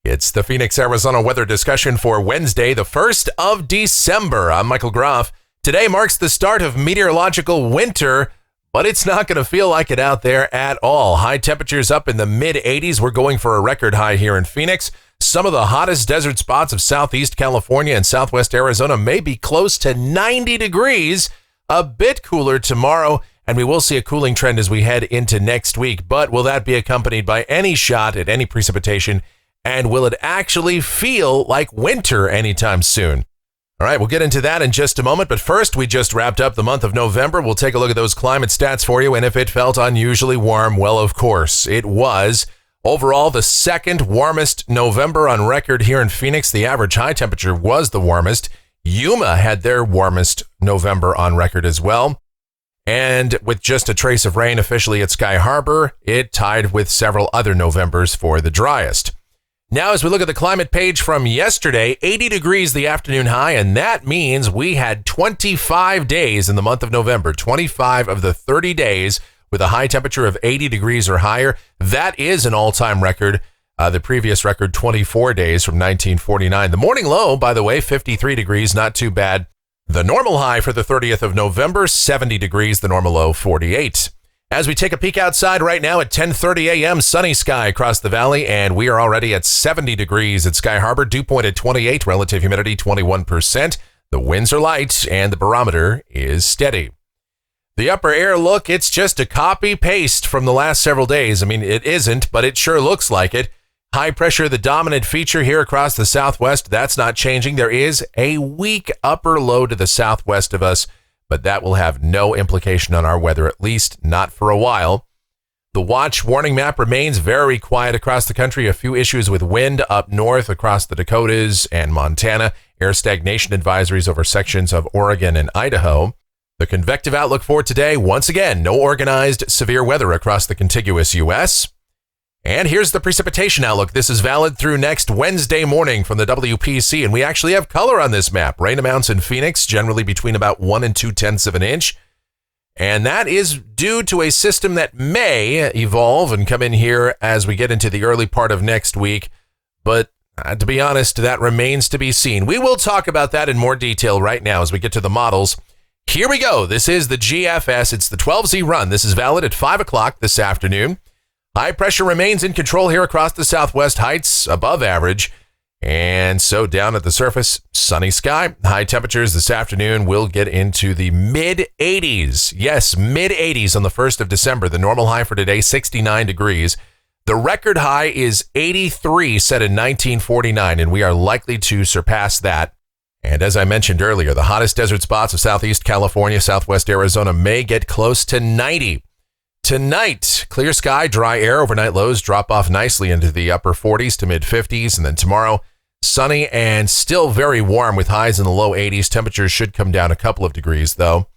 It's the Phoenix, Arizona weather discussion for Wednesday, the 1st of December. I'm Michael Groff. Today marks the start of meteorological winter, but it's not going to feel like it out there at all. High temperatures up in the mid-80s. We're going for a record high here in Phoenix. Some of the hottest desert spots of Southeast California and Southwest Arizona may be close to 90 degrees. A bit cooler tomorrow, and we will see a cooling trend as we head into next week. But will that be accompanied by any shot at any precipitation? And will it actually feel like winter anytime soon? All right, we'll get into that in just a moment. But first, we just wrapped up the month of November. We'll take a look at those climate stats for you. And if it felt unusually warm, well, of course, it was. Overall, the second warmest November on record here in Phoenix. The average high temperature was the warmest. Yuma had their warmest November on record as well. And with just a trace of rain officially at Sky Harbor, it tied with several other Novembers for the driest. Now, as we look at the climate page from yesterday, 80 degrees the afternoon high, and that means we had 25 days in the month of November, 25 of the 30 days with a high temperature of 80 degrees or higher. That is an all-time record. The previous record, 24 days from 1949. The morning low, by the way, 53 degrees, not too bad. The normal high for the 30th of November, 70 degrees, the normal low, 48. As we take a peek outside right now at 10:30 a.m., sunny sky across the valley, and we are already at 70 degrees at Sky Harbor, dew point at 28, relative humidity 21%. The winds are light, and the barometer is steady. The upper air look, it's just a copy-paste from the last several days. I mean, it isn't, but it sure looks like it. High pressure, the dominant feature here across the southwest. That's not changing. There is a weak upper low to the southwest of us, but that will have no implication on our weather, at least not for a while. The watch warning map remains very quiet across the country. A few issues with wind up north across the Dakotas and Montana. Air stagnation advisories over sections of Oregon and Idaho. The convective outlook for today, once again, no organized severe weather across the contiguous U.S. And here's the precipitation outlook. This is valid through next Wednesday morning from the WPC, and we actually have color on this map. Rain amounts in Phoenix, generally between about 1 and 2/10 of an inch. And that is due to a system that may evolve and come in here as we get into the early part of next week. But to be honest, that remains to be seen. We will talk about that in more detail right now as we get to the models. Here we go. This is the GFS. It's the 12Z run. This is valid at 5 o'clock this afternoon. High pressure remains in control here across the southwest, heights above average. And so down at the surface, sunny sky. High temperatures this afternoon will get into the mid-80s. Yes, mid-80s on the 1st of December. The normal high for today, 69 degrees. The record high is 83, set in 1949, and we are likely to surpass that. And as I mentioned earlier, the hottest desert spots of Southeast California, Southwest Arizona may get close to 90. Tonight, clear sky, dry air, overnight lows drop off nicely into the upper 40s to mid-50s. And then tomorrow, sunny and still very warm with highs in the low 80s. Temperatures should come down a couple of degrees, though.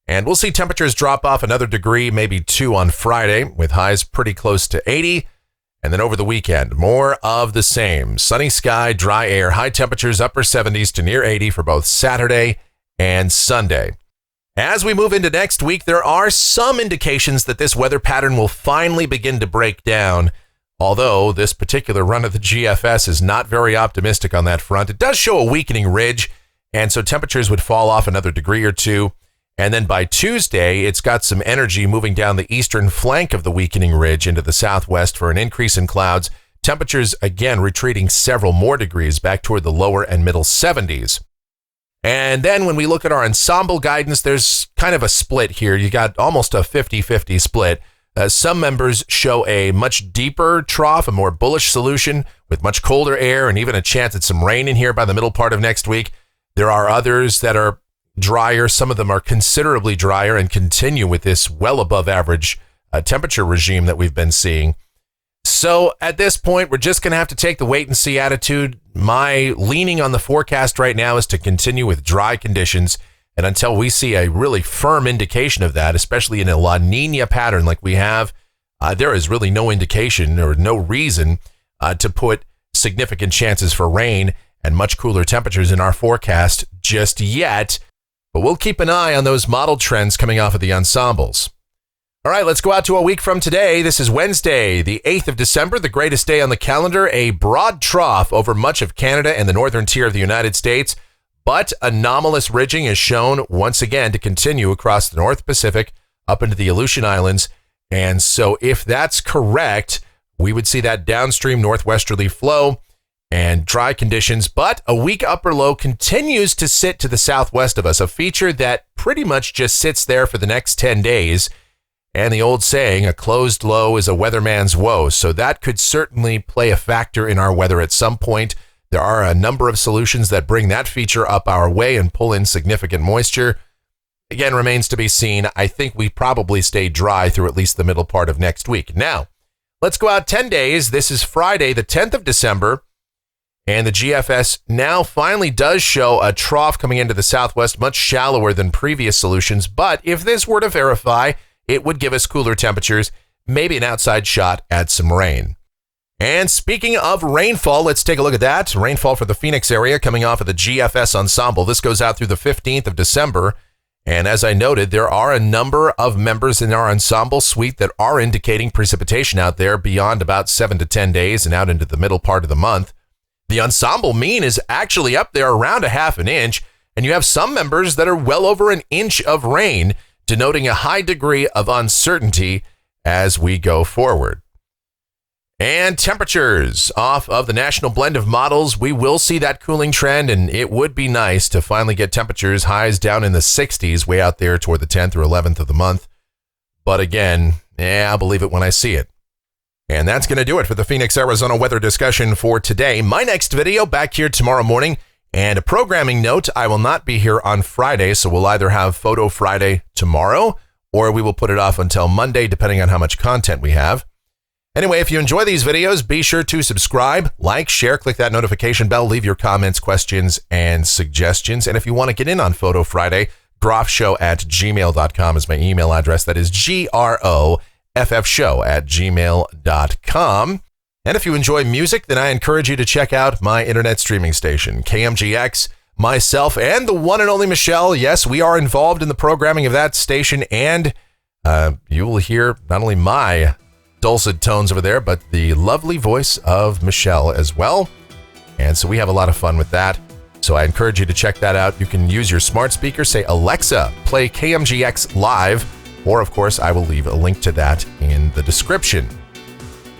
And we'll see temperatures drop off another degree, maybe 2 on Friday, with highs pretty close to 80. And then over the weekend, more of the same. Sunny sky, dry air, high temperatures, upper 70s to near 80 for both Saturday and Sunday. As we move into next week, there are some indications that this weather pattern will finally begin to break down, although this particular run of the GFS is not very optimistic on that front. It does show a weakening ridge, and so temperatures would fall off another degree or two. And then by Tuesday, it's got some energy moving down the eastern flank of the weakening ridge into the southwest for an increase in clouds. Temperatures, again, retreating several more degrees back toward the lower and middle 70s. And then when we look at our ensemble guidance, there's kind of a split here. You got almost a 50-50 split. Some members show a much deeper trough, a more bullish solution with much colder air and even a chance at some rain in here by the middle part of next week. There are others that are drier. Some of them are considerably drier and continue with this well above average temperature regime that we've been seeing. So at this point, we're just going to have to take the wait and see attitude. My leaning on the forecast right now is to continue with dry conditions. And until we see a really firm indication of that, especially in a La Nina pattern like we have, there is really no indication or no reason to put significant chances for rain and much cooler temperatures in our forecast just yet. But we'll keep an eye on those model trends coming off of the ensembles. All right, let's go out to a week from today. This is Wednesday, the 8th of December, the greatest day on the calendar. A broad trough over much of Canada and the northern tier of the United States, but anomalous ridging is shown once again to continue across the North Pacific up into the Aleutian Islands. And so if that's correct, we would see that downstream northwesterly flow and dry conditions, but a weak upper low continues to sit to the southwest of us, a feature that pretty much just sits there for the next 10 days. And the old saying, a closed low is a weatherman's woe. So that could certainly play a factor in our weather at some point. There are a number of solutions that bring that feature up our way and pull in significant moisture. Again, remains to be seen. I think we probably stay dry through at least the middle part of next week. Now, let's go out 10 days. This is Friday, the 10th of December. And the GFS now finally does show a trough coming into the southwest, much shallower than previous solutions. But if this were to verify, it would give us cooler temperatures, maybe an outside shot at some rain. And speaking of rainfall, let's take a look at that. Rainfall for the Phoenix area coming off of the GFS ensemble. This goes out through the 15th of December. And as I noted, there are a number of members in our ensemble suite that are indicating precipitation out there beyond about 7 to 10 days and out into the middle part of the month. The ensemble mean is actually up there around a half an inch, and you have some members that are well over an inch of rain, denoting a high degree of uncertainty as we go forward. And temperatures off of the national blend of models, we will see that cooling trend, and it would be nice to finally get temperatures highs down in the 60s way out there toward the 10th or 11th of the month. But again, I'll believe it when I see it. And that's going to do it for the Phoenix, Arizona weather discussion for today. My next video back here tomorrow morning. And a programming note, I will not be here on Friday, so we'll either have Photo Friday tomorrow, or we will put it off until Monday, depending on how much content we have. Anyway, if you enjoy these videos, be sure to subscribe, like, share, click that notification bell, leave your comments, questions, and suggestions. And if you want to get in on Photo Friday, groffshow@gmail.com is my email address. That is groffshow@gmail.com. And if you enjoy music, then I encourage you to check out my internet streaming station, KMGX, myself, and the one and only Michelle. Yes, we are involved in the programming of that station, and you will hear not only my dulcet tones over there, but the lovely voice of Michelle as well. And so we have a lot of fun with that. So I encourage you to check that out. You can use your smart speaker, say, Alexa, play KMGX live, or of course, I will leave a link to that in the description.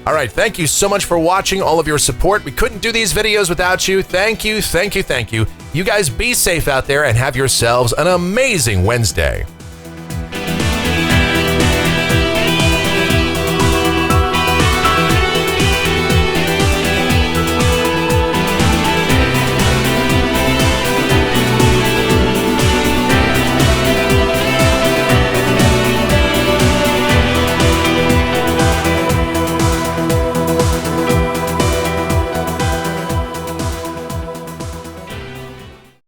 All right, thank you so much for watching, all of your support. We couldn't do these videos without you. Thank you, thank you, thank you. You guys be safe out there and have yourselves an amazing Wednesday.